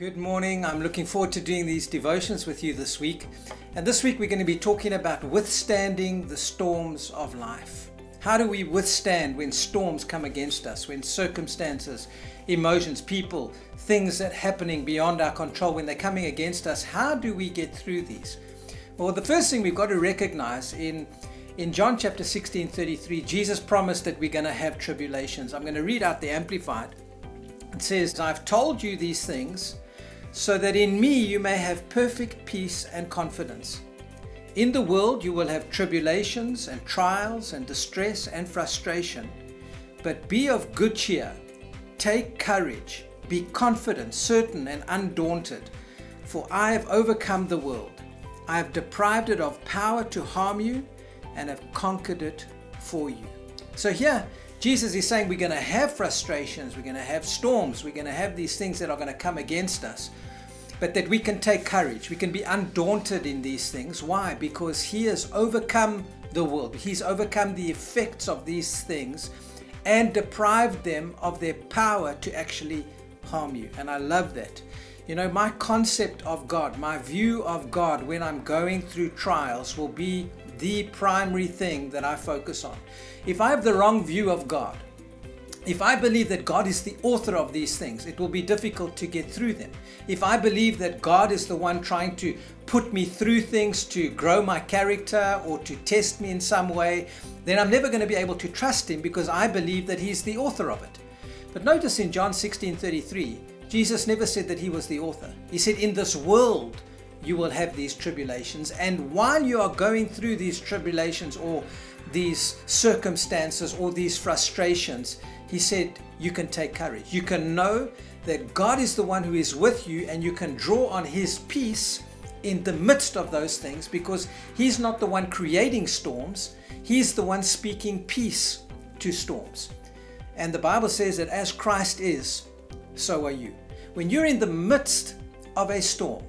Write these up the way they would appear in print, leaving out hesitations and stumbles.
Good morning. I'm looking forward to doing these devotions with you this week. And this week we're going to be talking about withstanding the storms of life. How do we withstand when storms come against us, when circumstances, emotions, people, things that are happening beyond our control, when they're coming against us? How do we get through these? Well, the first thing we've got to recognize in John chapter 16:33, Jesus promised that we're going to have tribulations. I'm going to read out the Amplified. It says, "I've told you these things so that in me you may have perfect peace and confidence. In the world you will have tribulations and trials and distress and frustration, but be of good cheer. Take courage, be confident, certain and undaunted, for I have overcome the world. I have deprived it of power to harm you and have conquered it for you." So here Jesus is saying we're going to have frustrations, we're going to have storms, we're going to have these things that are going to come against us, but that we can take courage, we can be undaunted in these things. Why? Because He has overcome the world. He's overcome the effects of these things and deprived them of their power to actually harm you. And I love that. You know, my concept of God, my view of God when I'm going through trials will be the primary thing that I focus on. If I have the wrong view of God, if I believe that God is the author of these things, it will be difficult to get through them. If I believe that God is the one trying to put me through things to grow my character or to test me in some way, then I'm never going to be able to trust Him because I believe that He's the author of it. But notice in John 16:33, Jesus never said that He was the author. He said, in this world you will have these tribulations, and while you are going through these tribulations or these circumstances or these frustrations, He said you can take courage. You can know that God is the one who is with you, and you can draw on His peace in the midst of those things, because He's not the one creating storms. He's the one speaking peace to storms. And the Bible says that as Christ is, so are you. When you're in the midst of a storm,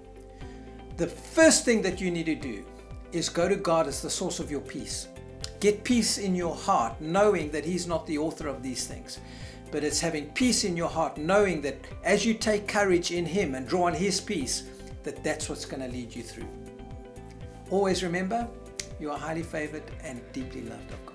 the first thing that you need to do is go to God as the source of your peace. Get peace in your heart, knowing that He's not the author of these things. But it's having peace in your heart, knowing that as you take courage in Him and draw on His peace, that's what's going to lead you through. Always remember, you are highly favored and deeply loved of God.